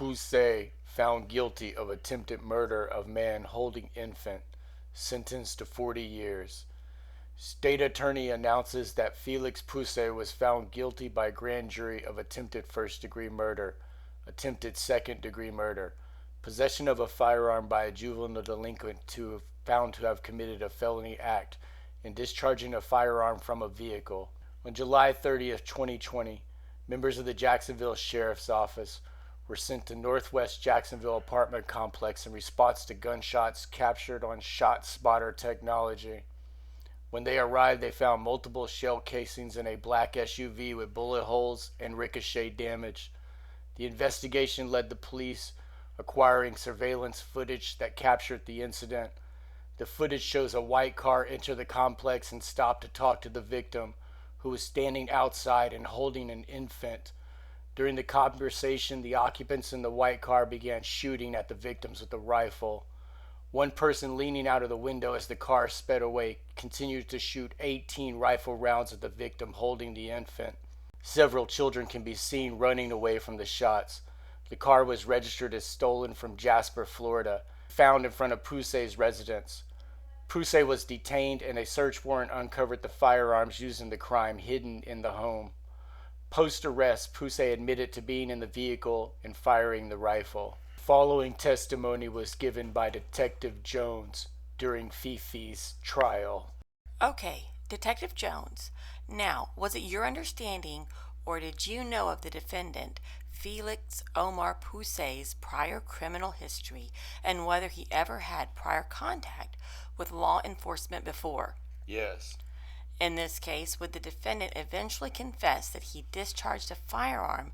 Poussey found guilty of attempted murder of man holding infant, sentenced to 40 years. State attorney announces that Felix Poussey was found guilty by grand jury of attempted first-degree murder, attempted second-degree murder, possession of a firearm by a juvenile delinquent found to have committed a felony act, and discharging a firearm from a vehicle. On July 30th, 2020, members of the Jacksonville Sheriff's Office were sent to Northwest Jacksonville apartment complex in response to gunshots captured on ShotSpotter technology. When they arrived, they found multiple shell casings in a black SUV with bullet holes and ricochet damage. The investigation led the police acquiring surveillance footage that captured the incident. The footage shows a white car enter the complex and stop to talk to the victim, who was standing outside and holding an infant. During the conversation, the occupants in the white car began shooting at the victims with a rifle. One person leaning out of the window as the car sped away continued to shoot 18 rifle rounds at the victim holding the infant. Several children can be seen running away from the shots. The car was registered as stolen from Jasper, Florida, found in front of Poussey's residence. Poussey was detained and a search warrant uncovered the firearms used in the crime hidden in the home. Post-arrest, Poussey admitted to being in the vehicle and firing the rifle. Following testimony was given by Detective Jones during FEFE's trial. Okay, Detective Jones. Now, was it your understanding or did you know of the defendant, Felix Omar Poussey's prior criminal history and whether he ever had prior contact with law enforcement before? Yes. In this case, would the defendant eventually confess that he discharged a firearm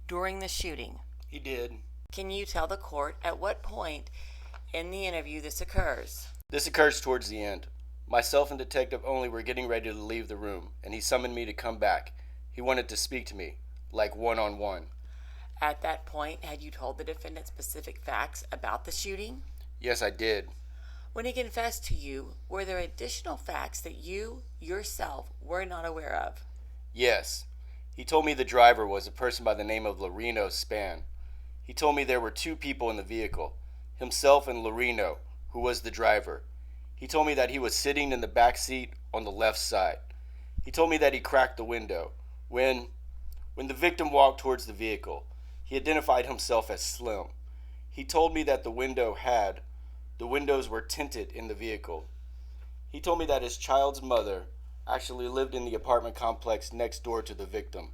during the shooting? He did. Can you tell the court at what point in the interview this occurs? This occurs towards the end. Myself and Detective Only were getting ready to leave the room, and he summoned me to come back. He wanted to speak to me, like one-on-one. At that point, had you told the defendant specific facts about the shooting? Yes, I did. When he confessed to you, were there additional facts that you, yourself, were not aware of? Yes. He told me the driver was a person by the name of Lareno Spann. He told me there were two people in the vehicle, himself and Lareno, who was the driver. He told me that he was sitting in the back seat on the left side. He told me that he cracked the window. When the victim walked towards the vehicle, he identified himself as Slim. He told me that the windows were tinted in the vehicle. He told me that his child's mother actually lived in the apartment complex next door to the victim.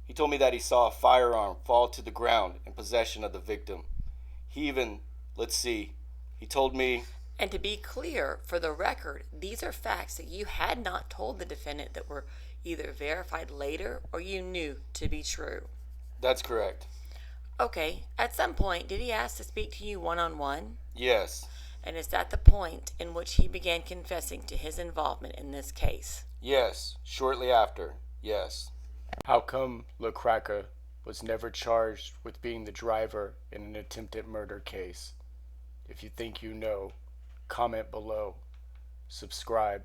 He told me that he saw a firearm fall to the ground in possession of the victim. He told me... And to be clear, for the record, these are facts that you had not told the defendant that were either verified later or you knew to be true. That's correct. Okay, at some point, did he ask to speak to you one-on-one? Yes. And is that the point in which he began confessing to his involvement in this case? Yes, shortly after, yes. How come lacracka was never charged with being the driver in an attempted murder case? If you think you know, comment below. Subscribe.